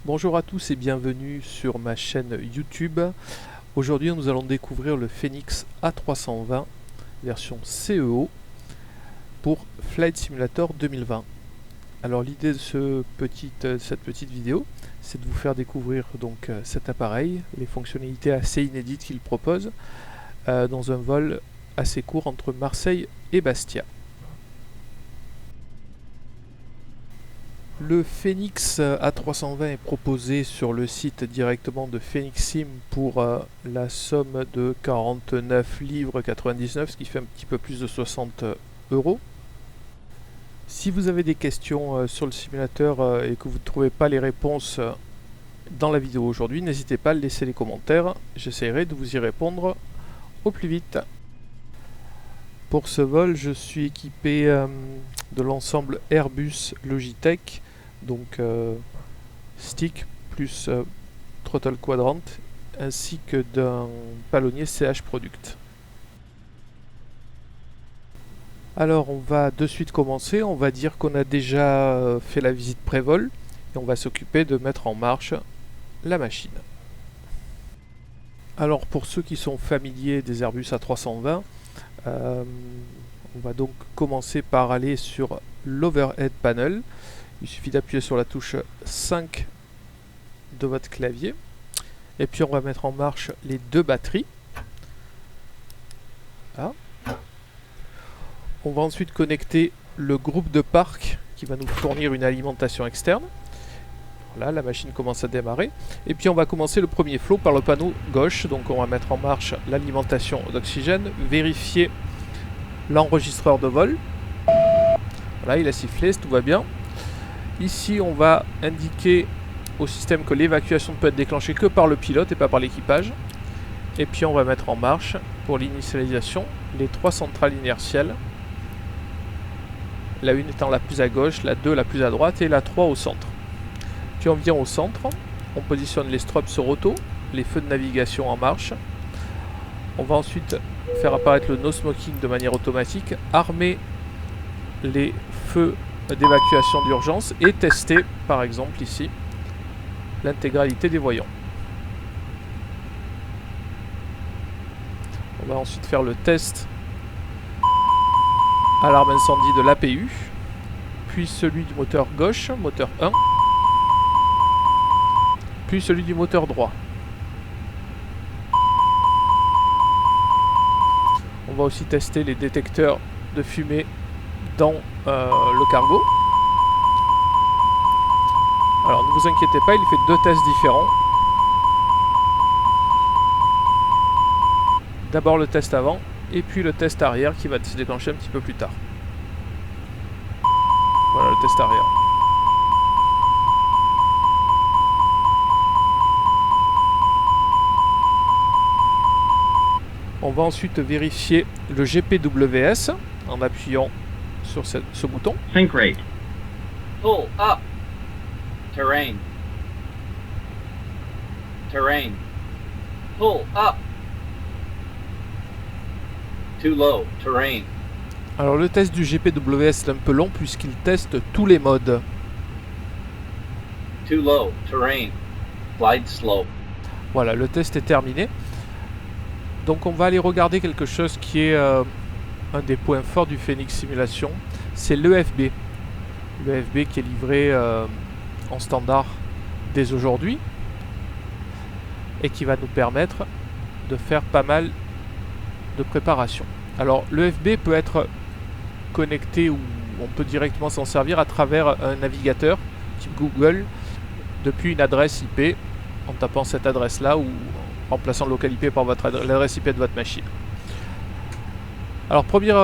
Bonjour à tous et bienvenue sur ma chaîne YouTube. Aujourd'hui nous allons découvrir le Phoenix A320 version CEO pour Flight Simulator 2020. Alors l'idée de cette petite vidéo, c'est de vous faire découvrir donc cet appareil, les fonctionnalités assez inédites qu'il propose dans un vol assez court entre Marseille et Bastia. Le Phoenix A320 est proposé sur le site directement de Phoenix Sim pour la somme de 49 livres 99, ce qui fait un petit peu plus de 60 euros. Si vous avez des questions sur le simulateur et que vous ne trouvez pas les réponses dans la vidéo aujourd'hui, n'hésitez pas à laisser les commentaires, j'essaierai de vous y répondre au plus vite. Pour ce vol, je suis équipé de l'ensemble Airbus Logitech, donc stick plus throttle quadrant, ainsi que d'un palonnier CH Product. Alors on va de suite commencer, on va dire qu'on a déjà fait la visite pré-vol et on va s'occuper de mettre en marche la machine. Alors pour ceux qui sont familiers des Airbus A320, on va donc commencer par aller sur l'Overhead Panel. Il suffit d'appuyer sur la touche 5 de votre clavier. Et puis on va mettre en marche les deux batteries. Là. On va ensuite connecter le groupe de parc qui va nous fournir une alimentation externe. Là, la machine commence à démarrer. Et puis on va commencer le premier flot par le panneau gauche. Donc on va mettre en marche l'alimentation d'oxygène, vérifier l'enregistreur de vol. Voilà, il a sifflé, tout va bien. Ici, on va indiquer au système que l'évacuation ne peut être déclenchée que par le pilote et pas par l'équipage. Et puis on va mettre en marche, pour l'initialisation, les trois centrales inertielles. La 1 étant la plus à gauche, la 2 la plus à droite et la 3 au centre. Puis on vient au centre, on positionne les strobes sur auto, les feux de navigation en marche. On va ensuite faire apparaître le no smoking de manière automatique, armer les feux d'évacuation d'urgence et tester par exemple ici l'intégralité des voyants. On va ensuite faire le test alarme incendie de l'APU, puis celui du moteur gauche, moteur 1, puis celui du moteur droit. On va aussi tester les détecteurs de fumée dans le cargo. Alors ne vous inquiétez pas, il fait deux tests différents. D'abord le test avant et puis le test arrière qui va se déclencher un petit peu plus tard. Voilà le test arrière. On va ensuite vérifier le GPWS en appuyant sur ce bouton. Sync rate. Pull up. Terrain. Terrain. Pull up. Too low. Terrain. Alors le test du GPWS est un peu long puisqu'il teste tous les modes. Too low. Terrain. Glide slope. Voilà, le test est terminé. Donc on va aller regarder quelque chose qui est un des points forts du Phoenix Simulation, c'est l'EFB. L'EFB qui est livré en standard dès aujourd'hui et qui va nous permettre de faire pas mal de préparation. Alors l'EFB peut être connecté ou on peut directement s'en servir à travers un navigateur type Google depuis une adresse IP en tapant cette adresse là ou en remplaçant le local IP par l'adresse IP de votre machine. Alors première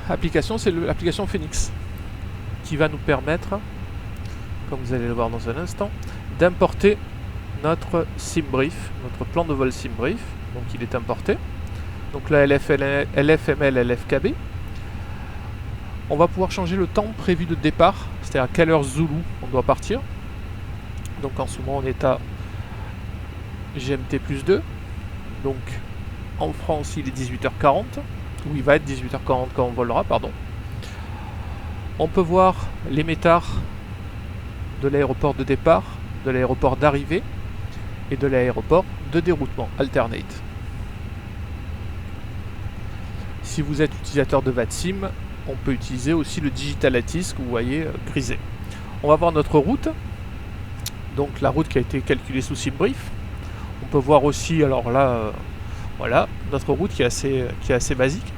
application, c'est l'application Phoenix qui va nous permettre, comme vous allez le voir dans un instant, d'importer notre SimBrief, notre plan de vol SimBrief. Donc il est importé. Donc la LFML, LFKB. On va pouvoir changer le temps prévu de départ, c'est-à-dire à quelle heure Zulu on doit partir. Donc en ce moment on est à GMT plus 2. Donc en France il est 18h40. Où il va être 18h40 quand on volera, pardon. On peut voir les métards de l'aéroport de départ, de l'aéroport d'arrivée et de l'aéroport de déroutement, alternate. Si vous êtes utilisateur de VATSIM, on peut utiliser aussi le Digital Lattice que vous voyez grisé. On va voir notre route, donc la route qui a été calculée sous SimBrief. On peut voir aussi, alors là, voilà, notre route qui est assez basique.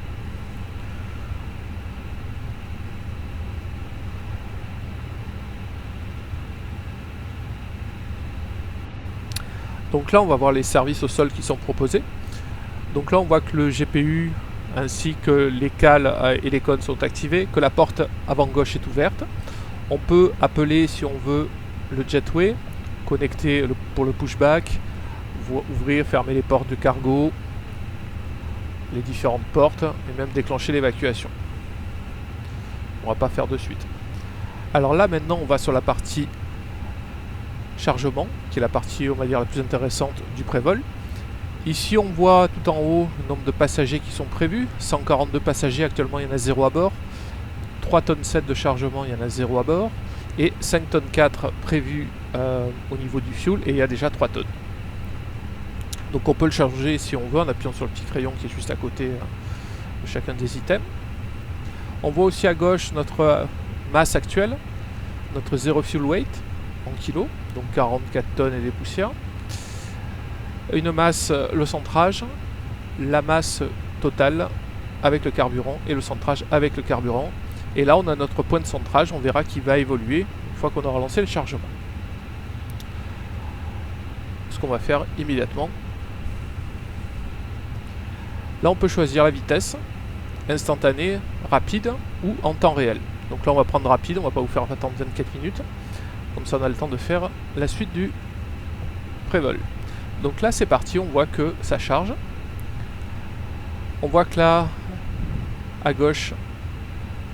Donc là, on va voir les services au sol qui sont proposés. Donc là, on voit que le GPU ainsi que les cales et les cônes sont activés, que la porte avant gauche est ouverte. On peut appeler, si on veut, le jetway, connecter pour le pushback, ouvrir, fermer les portes de cargo, les différentes portes, et même déclencher l'évacuation. On va pas faire de suite. Alors là, maintenant, on va sur la partie chargement, qui est la partie, on va dire, la plus intéressante du prévol. Ici, on voit tout en haut le nombre de passagers qui sont prévus. 142 passagers, actuellement, il y en a 0 à bord. 3 tonnes 7 de chargement, il y en a 0 à bord. Et 5 tonnes 4 prévues au niveau du fuel, et il y a déjà 3 tonnes. Donc on peut le charger si on veut, en appuyant sur le petit crayon qui est juste à côté de chacun des items. On voit aussi à gauche notre masse actuelle, notre zero fuel weight en kilos, donc 44 tonnes et des poussières. Une masse, le centrage, la masse totale avec le carburant et le centrage avec le carburant. Et là, on a notre point de centrage, on verra qu'il va évoluer une fois qu'on aura lancé le chargement. Ce qu'on va faire immédiatement. Là, on peut choisir la vitesse, instantanée, rapide ou en temps réel. Donc là, on va prendre rapide, on va pas vous faire attendre 24 minutes. Comme ça, on a le temps de faire la suite du prévol. Donc là, c'est parti, on voit que ça charge. On voit que là, à gauche,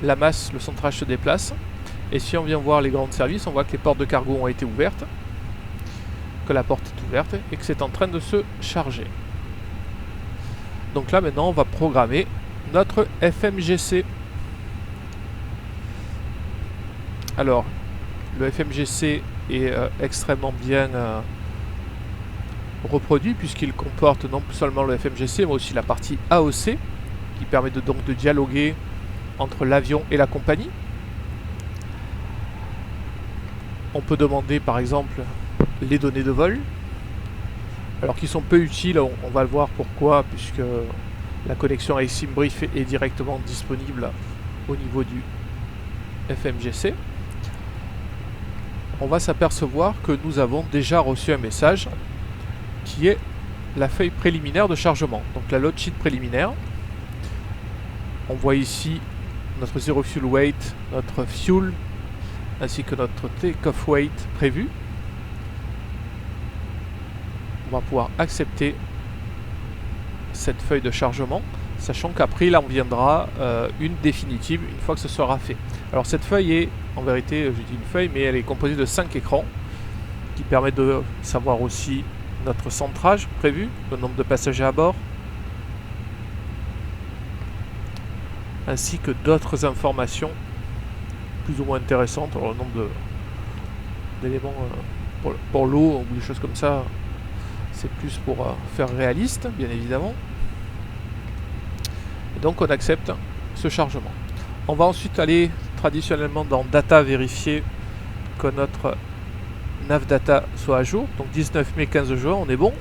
la masse, le centrage se déplace. Et si on vient voir les grands services, on voit que les portes de cargo ont été ouvertes, que la porte est ouverte et que c'est en train de se charger. Donc là, maintenant, on va programmer notre FMGC. Alors, le FMGC est extrêmement bien reproduit puisqu'il comporte non seulement le FMGC mais aussi la partie AOC qui permet donc de dialoguer entre l'avion et la compagnie. On peut demander par exemple les données de vol, alors qui sont peu utiles, on va le voir pourquoi, puisque la connexion avec SimBrief est directement disponible au niveau du FMGC. On va s'apercevoir que nous avons déjà reçu un message qui est la feuille préliminaire de chargement, donc la load sheet préliminaire. On voit ici notre zero fuel weight, notre fuel, ainsi que notre take-off weight prévu. On va pouvoir accepter cette feuille de chargement, sachant qu'après là on viendra une définitive une fois que ce sera fait. Alors cette feuille est, en vérité, je dis une feuille, mais elle est composée de 5 écrans qui permettent de savoir aussi notre centrage prévu, le nombre de passagers à bord, ainsi que d'autres informations plus ou moins intéressantes. Alors, le nombre d'éléments pour l'eau ou des choses comme ça, c'est plus pour faire réaliste, bien évidemment. Et donc on accepte ce chargement. On va ensuite aller traditionnellement dans Data, vérifier que notre nav data soit à jour. Donc 19 mai, 15 juin, on est bon.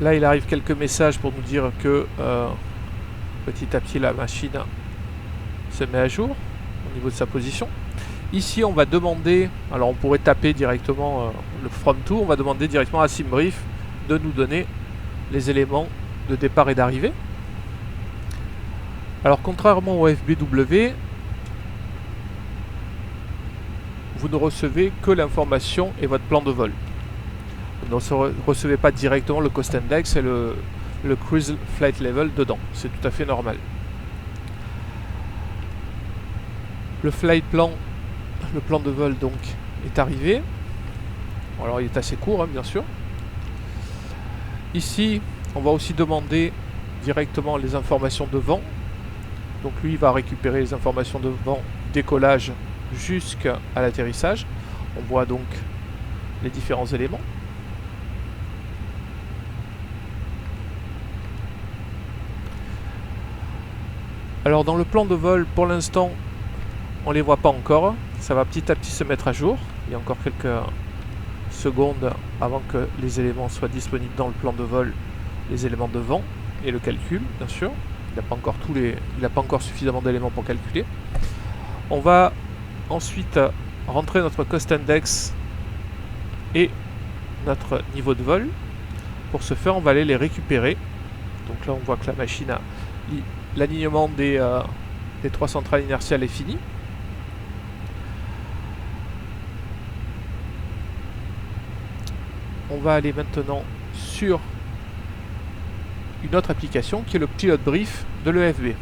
Là, il arrive quelques messages pour nous dire que petit à petit la machine se met à jour au niveau de sa position. Ici, on va demander, alors on pourrait taper directement le from to, on va demander directement à SimBrief de nous donner les éléments de départ et d'arrivée. Alors contrairement au FBW, vous ne recevez que l'information et votre plan de vol. Vous ne recevez pas directement le cost index et le cruise flight level dedans. C'est tout à fait normal. Le flight plan, le plan de vol donc est arrivé. Alors il est assez court, hein, bien sûr. Ici, on va aussi demander directement les informations de vent. Donc lui, il va récupérer les informations de vent, décollage, jusqu'à l'atterrissage. On voit donc les différents éléments. Alors dans le plan de vol, pour l'instant, on ne les voit pas encore. Ça va petit à petit se mettre à jour. Il y a encore quelques secondes avant que les éléments soient disponibles dans le plan de vol, les éléments de vent et le calcul, bien sûr. Il n'a pas encore suffisamment d'éléments pour calculer. On va ensuite rentrer notre cost index et notre niveau de vol. Pour ce faire, on va aller les récupérer. Donc là, on voit que la machine a l'alignement des 3 centrales inertiales est fini. On va aller maintenant sur une autre application qui est le Pilot Brief de l'EFB.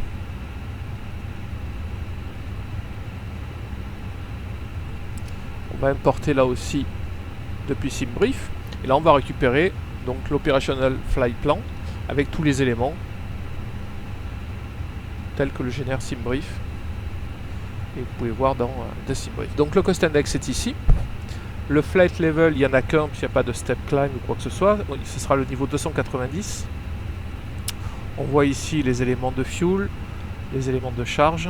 On va importer là aussi depuis SimBrief. Et là, on va récupérer donc l'Operational Flight Plan avec tous les éléments tels que le génère SimBrief. Et vous pouvez voir dans The SimBrief. Donc le Cost Index est ici. Le Flight Level, il n'y en a qu'un, puisqu'il n'y a pas de Step Climb ou quoi que ce soit. Ce sera le niveau 290. On voit ici les éléments de fuel, les éléments de charge,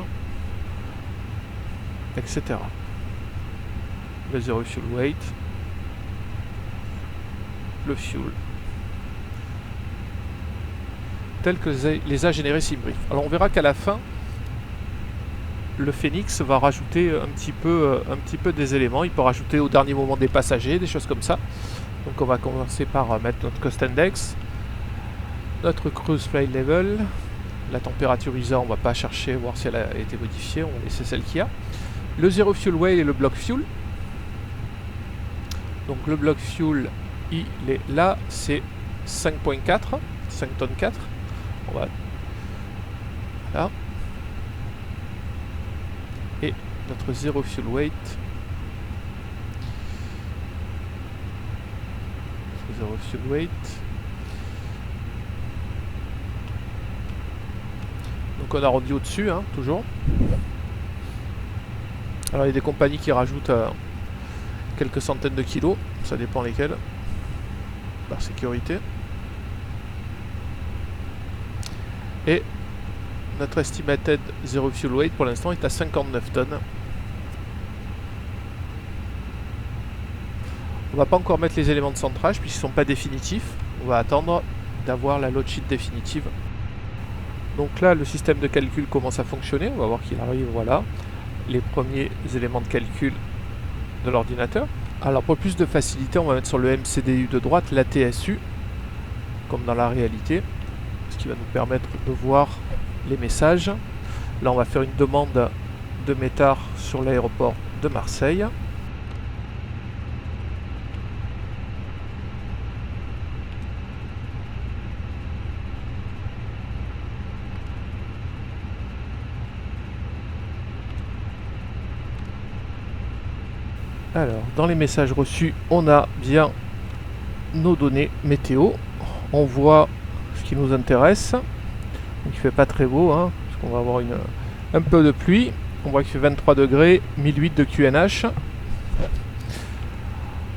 etc. Le Zero Fuel Weight, le fuel, tel que les a générés SimBrief. Alors on verra qu'à la fin, le Phoenix va rajouter un petit peu des éléments. Il peut rajouter au dernier moment des passagers, des choses comme ça. Donc on va commencer par mettre notre Cost Index, notre Cruise Flight Level, la température ISA, on ne va pas chercher voir si elle a été modifiée, on va laisser celle qu'il y a. Le Zero Fuel Weight et le Block Fuel. Donc le Block Fuel, il est là, c'est 5,4, 5 tonnes 4. On va... Voilà. Et notre Zero Fuel Weight. Zero Fuel Weight. Donc on arrondit au-dessus, hein, toujours. Alors il y a des compagnies qui rajoutent quelques centaines de kilos, ça dépend lesquels, par sécurité. Et notre estimated Zero Fuel Weight pour l'instant est à 59 tonnes. On va pas encore mettre les éléments de centrage puisqu'ils ne sont pas définitifs. On va attendre d'avoir la load sheet définitive. Donc là, le système de calcul commence à fonctionner. On va voir qu'il arrive, voilà, les premiers éléments de calcul de l'ordinateur. Alors pour plus de facilité, on va mettre sur le MCDU de droite la TSU, comme dans la réalité, ce qui va nous permettre de voir les messages. Là, on va faire une demande de METAR sur l'aéroport de Marseille. Alors, dans les messages reçus, on a bien nos données météo. On voit ce qui nous intéresse. Donc, il fait pas très beau, hein, parce qu'on va avoir un peu de pluie. On voit qu'il fait 23 degrés, 1008 de QNH.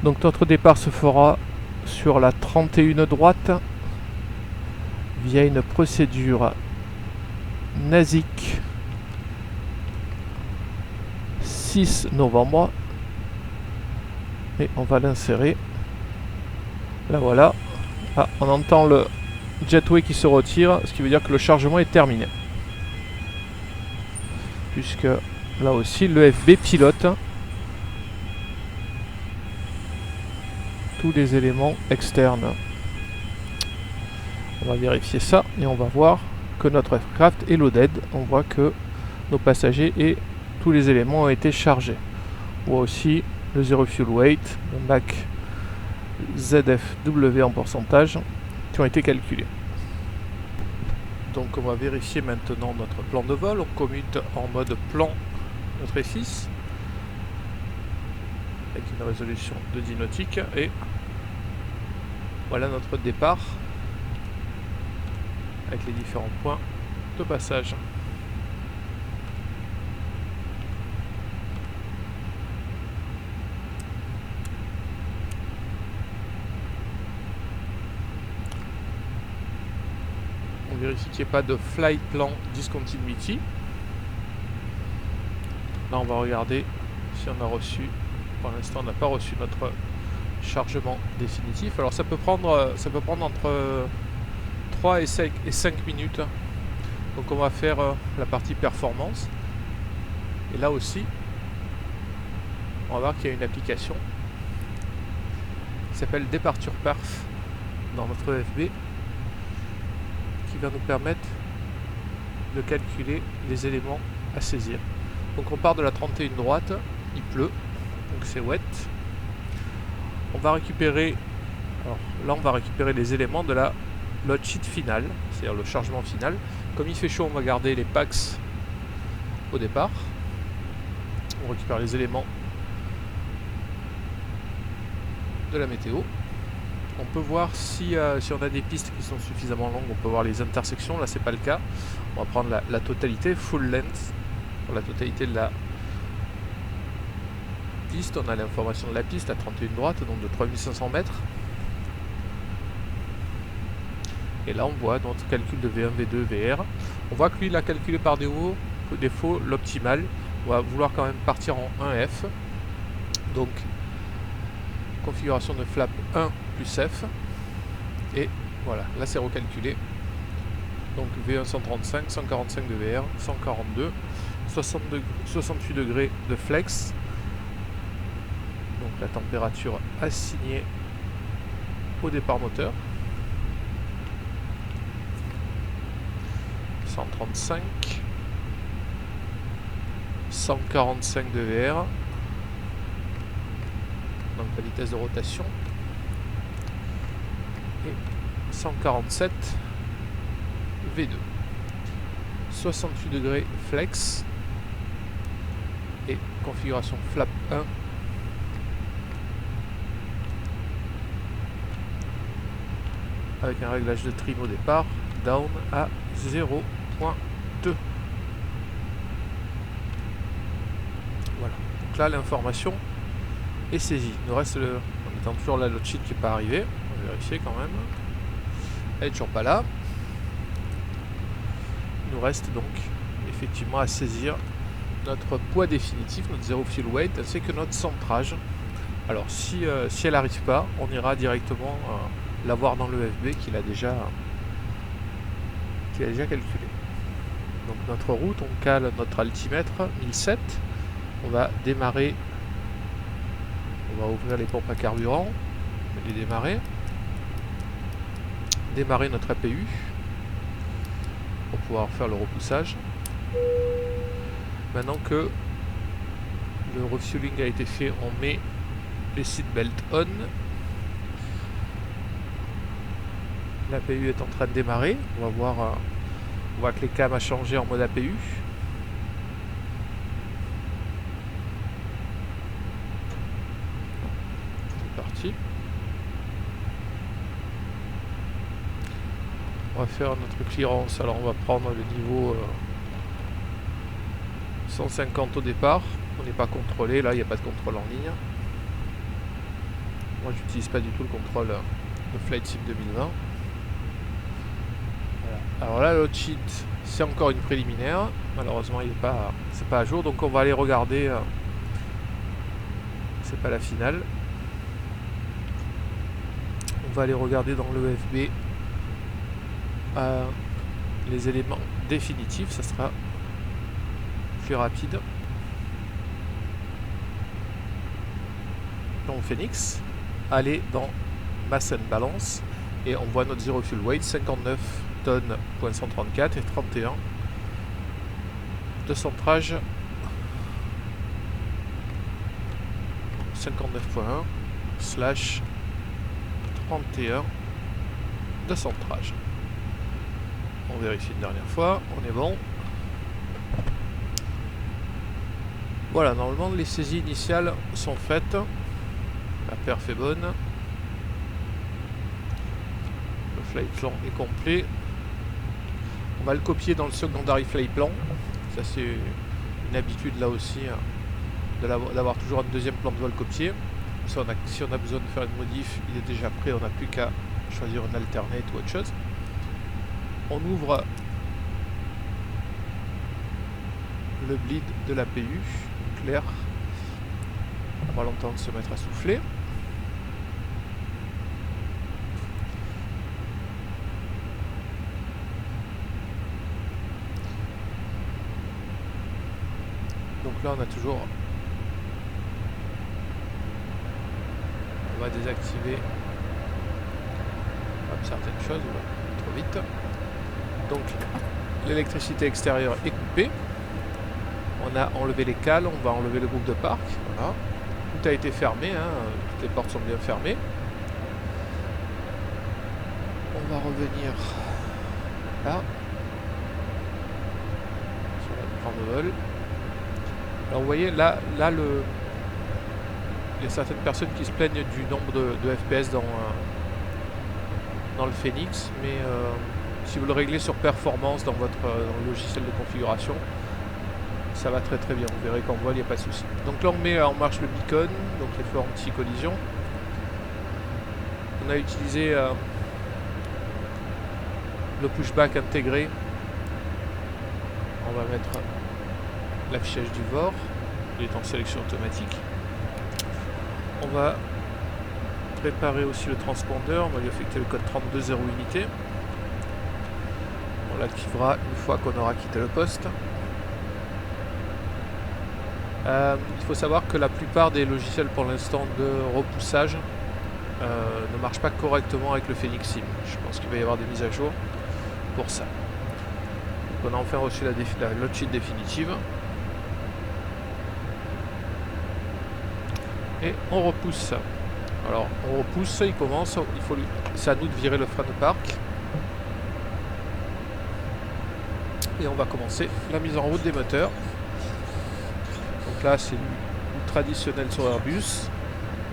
Donc notre départ se fera sur la 31 droite via une procédure NASIC 6 novembre. Et on va l'insérer. Là voilà. Ah, on entend le jetway qui se retire, ce qui veut dire que le chargement est terminé. Puisque là aussi l'EFB pilote tous les éléments externes. On va vérifier ça et on va voir que notre aircraft est loaded. On voit que nos passagers et tous les éléments ont été chargés. On voit aussi le Zero Fuel Weight, le Mach ZFW en pourcentage qui ont été calculés. Donc on va vérifier maintenant notre plan de vol. On commute en mode plan notre FX avec une résolution de 10 nautiques et voilà notre départ avec les différents points de passage. On vérifie qu'il n'y ait pas de flight plan discontinuity. Là, on va regarder si on a reçu. Pour l'instant, on n'a pas reçu notre chargement définitif. Alors, ça peut prendre entre 3 et 5 minutes. Donc, on va faire la partie performance. Et là aussi, on va voir qu'il y a une application qui s'appelle Departure Perf dans notre EFB qui va nous permettre de calculer les éléments à saisir. Donc on part de la 31 droite, il pleut, donc c'est wet. On va récupérer, alors là on va récupérer les éléments de la load sheet finale, c'est-à-dire le chargement final. Comme il fait chaud, on va garder les packs au départ. On récupère les éléments de la météo. On peut voir si on a des pistes qui sont suffisamment longues, on peut voir les intersections. Là c'est pas le cas. On va prendre la totalité, full length, pour la totalité de la piste. On a l'information de la piste à 31 droite, donc de 3500 mètres. Et là on voit notre calcul de V1, V2, VR. On voit que lui il a calculé par défaut l'optimal. On va vouloir quand même partir en 1F. Donc configuration de flap 1 plus F. Et voilà, là c'est recalculé. Donc V1 135, 145 de VR, 142, 68 degrés de flex. Donc la température assignée au départ moteur. 135, 145 de VR. Donc la vitesse de rotation. Et 147 V2. 68 degrés flex. Et configuration flap 1. Avec un réglage de trim au départ. Down à 0.2. Voilà. Donc là l'information est saisie. Il nous reste on attend toujours la load sheet qui n'est pas arrivée. On va vérifier quand même. Elle n'est toujours pas là. Il nous reste donc effectivement à saisir notre poids définitif, notre zero fuel weight, ainsi que notre centrage. Alors si elle n'arrive pas, on ira directement la voir dans le FB qu'il a déjà calculé. Donc notre route, on cale notre altimètre 1007. On va démarrer. On va ouvrir les pompes à carburant, les démarrer. Démarrer notre APU pour pouvoir faire le repoussage. Maintenant que le refueling a été fait, on met les seatbelts on. L'APU est en train de démarrer. On voit que les cams a changé en mode APU. C'est parti. On va faire notre clearance. Alors on va prendre le niveau 150 au départ. On n'est pas contrôlé. Là, il n'y a pas de contrôle en ligne. Moi, j'utilise pas du tout le contrôle de Flight Sim 2020. Voilà. Alors là, le cheat, c'est encore une préliminaire. Malheureusement, c'est pas à jour. Donc on va aller regarder. C'est pas la finale. On va aller regarder dans le FB les éléments définitifs. Ça sera plus rapide. Donc Phoenix, aller dans Mass and Balance et on voit notre zero fuel weight 59 tonnes, 134 et 31 de centrage 59.1 / 31 de centrage. On vérifie une dernière fois, on est bon. Voilà, normalement les saisies initiales sont faites. La perf est bonne. Le flight plan est complet. On va le copier dans le secondary flight plan. Ça c'est une habitude là aussi, d'avoir toujours un deuxième plan de vol copié. Si on a besoin de faire une modif, il est déjà prêt, on n'a plus qu'à choisir une alternate ou autre chose. On ouvre le bleed de l'APU, clair. On va l'entendre se mettre à souffler. Donc là on a toujours... On va désactiver certaines choses, trop vite. Donc l'électricité extérieure est coupée. On a enlevé les cales, on va enlever le groupe de parc. Voilà. Tout a été fermé, hein. Toutes les portes sont bien fermées. On va revenir là. Sur la grande vol. Alors vous voyez, là il y a certaines personnes qui se plaignent du nombre de FPS dans le Phoenix, mais si vous le réglez sur performance dans le logiciel de configuration, ça va très bien. Vous verrez qu'en vol, il n'y a pas de souci. Donc là, on met en marche le beacon, donc les feux anti-collision. On a utilisé le pushback intégré. On va mettre l'affichage du VOR, il est en sélection automatique. On va préparer aussi le transpondeur, on va lui affecter le code 32.0 unité. On l'activera une fois qu'on aura quitté le poste. Il faut savoir que la plupart des logiciels pour l'instant de repoussage ne marchent pas correctement avec le Phoenix Sim. Je pense qu'il va y avoir des mises à jour pour ça. Donc on a enfin reçu la load sheet définitive. Et on repousse. Alors on repousse, il commence, c'est à nous de virer le frein de parc. Et on va commencer la mise en route des moteurs. Donc là c'est du traditionnel sur Airbus.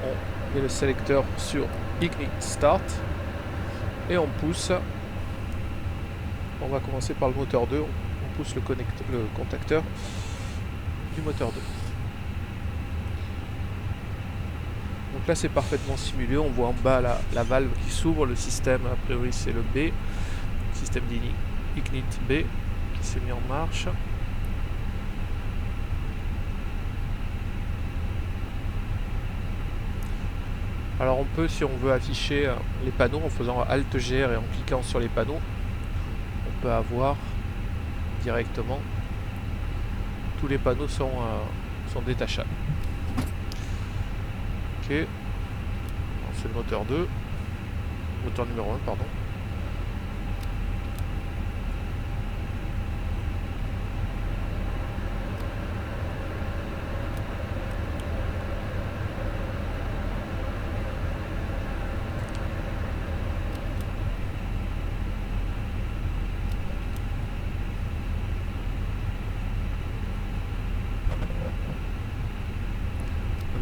On met le sélecteur sur Ignite Start. Et on pousse. On va commencer par le moteur 2. On pousse le contacteur du moteur 2. Donc là c'est parfaitement simulé, on voit en bas la valve qui s'ouvre, le système a priori c'est le B, système d'Ignite B qui s'est mis en marche. Alors on peut, si on veut afficher les panneaux en faisant Alt GR et en cliquant sur les panneaux, on peut avoir directement tous les panneaux sont détachables. Ok, c'est le moteur 2, moteur numéro 1 pardon.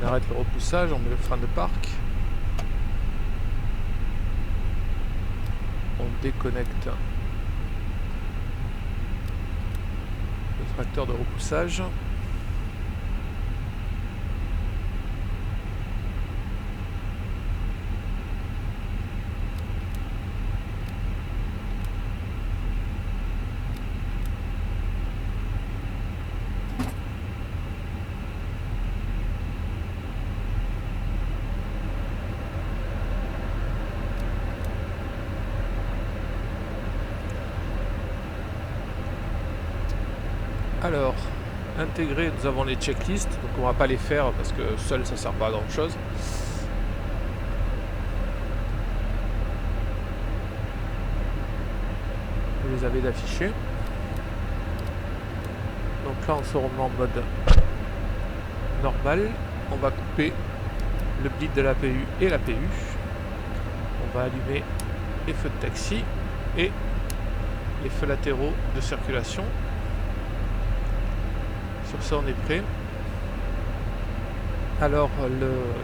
On arrête le repoussage, on met le frein de parc. On déconnecte le tracteur de repoussage. Alors, intégrer, nous avons les checklists, donc on va pas les faire parce que seul ça sert pas à grand chose. Vous les avez d'afficher. Donc là on se remet en mode normal. On va couper le bleed de l'APU et l'APU. On va allumer les feux de taxi et les feux latéraux de circulation. Sur ça on est prêt. Alors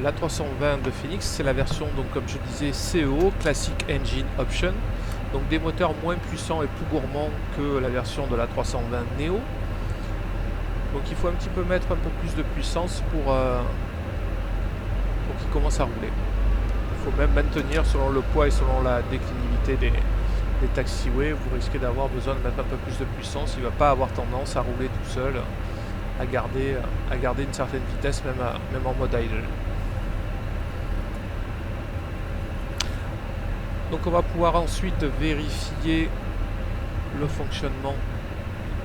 l'A320 de Phoenix c'est la version, donc comme je disais, CEO, Classic Engine Option, donc des moteurs moins puissants et plus gourmands que la version de l'A320 Neo. Donc il faut un petit peu mettre un peu plus de puissance pour qu'il commence à rouler. Il faut même maintenir selon le poids et selon la déclinivité les taxiways, vous risquez d'avoir besoin de mettre un peu plus de puissance. Il ne va pas avoir tendance à rouler tout seul, à garder une certaine vitesse, même en mode idle. Donc on va pouvoir ensuite vérifier le fonctionnement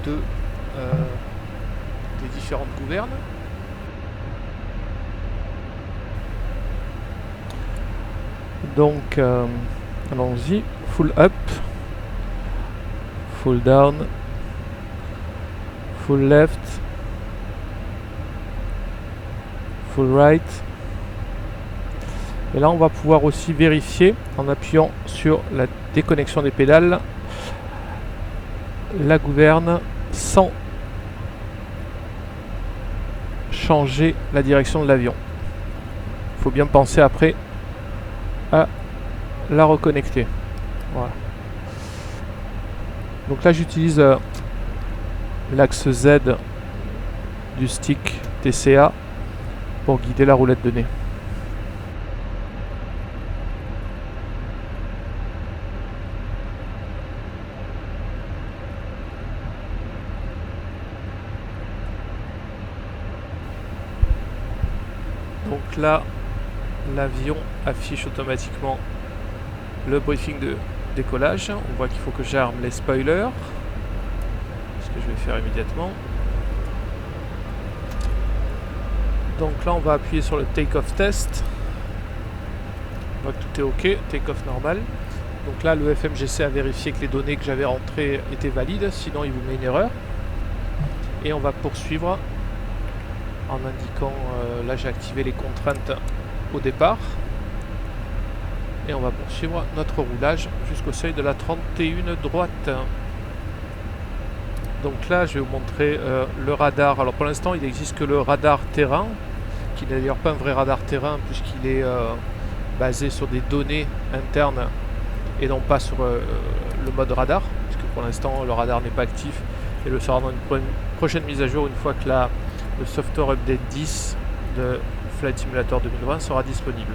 des différentes gouvernes. Donc allons-y, full up, full down, full left, full right. Et là on va pouvoir aussi vérifier en appuyant sur la déconnexion des pédales la gouverne sans changer la direction de l'avion. Il faut bien penser après à la reconnecter. Voilà. Donc là j'utilise l'axe Z du stick TCA pour guider la roulette de nez. Donc là, l'avion affiche automatiquement le briefing de décollage. On voit qu'il faut que j'arme les spoilers, ce que je vais faire immédiatement. Donc là, on va appuyer sur le take-off test. On voit que tout est OK, take-off normal. Donc là, le FMGC a vérifié que les données que j'avais rentrées étaient valides, sinon il vous met une erreur. Et on va poursuivre en indiquant, là j'ai activé les contraintes au départ. Et on va poursuivre notre roulage jusqu'au seuil de la 31 droite. Donc là je vais vous montrer le radar. Alors pour l'instant il n'existe que le radar terrain, qui n'est d'ailleurs pas un vrai radar terrain puisqu'il est basé sur des données internes et non pas sur le mode radar, puisque pour l'instant le radar n'est pas actif et le sera dans une prochaine mise à jour une fois que le software update 10 de Flight Simulator 2020 sera disponible.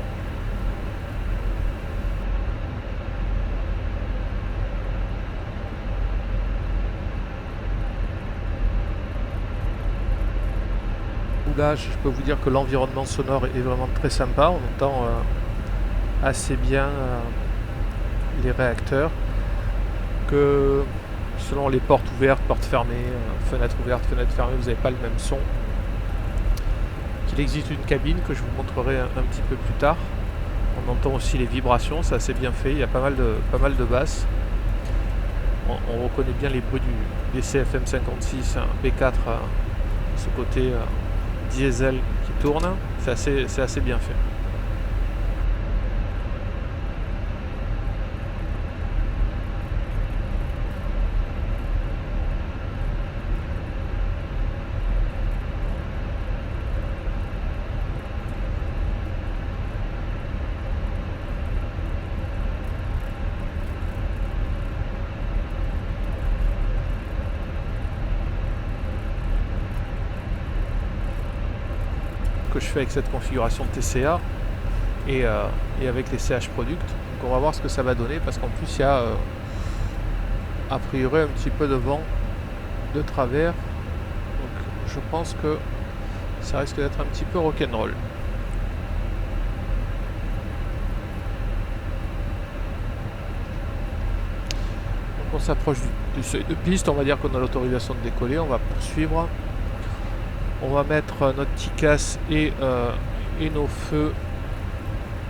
Là, je peux vous dire que l'environnement sonore est vraiment très sympa. On entend assez bien les réacteurs, que selon les portes ouvertes, portes fermées, fenêtres ouvertes, fenêtres fermées, vous n'avez pas le même son. Qu'il existe une cabine que je vous montrerai un petit peu plus tard. On entend aussi les vibrations, c'est assez bien fait, il y a pas mal de basses. On reconnaît bien les bruits des CFM56 B4, ce côté diesel qui tourne, c'est assez bien fait. Que je fais avec cette configuration de TCA et avec les CH Product. Donc on va voir ce que ça va donner parce qu'en plus il y a a priori un petit peu de vent de travers, donc je pense que ça risque d'être un petit peu rock'n'roll. Donc on s'approche du seuil de piste, on va dire qu'on a l'autorisation de décoller, on va poursuivre. On va mettre notre TICAS et nos feux,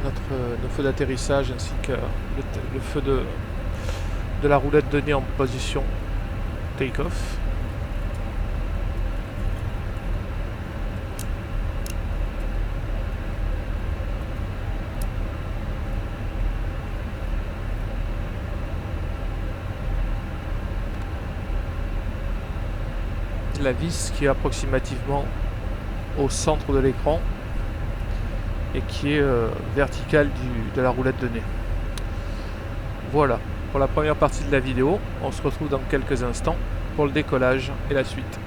nos feux d'atterrissage ainsi que le feu de la roulette de nez en position take-off. La vis qui est approximativement au centre de l'écran et qui est verticale de la roulette de nez. Voilà pour la première partie de la vidéo. On se retrouve dans quelques instants pour le décollage et la suite.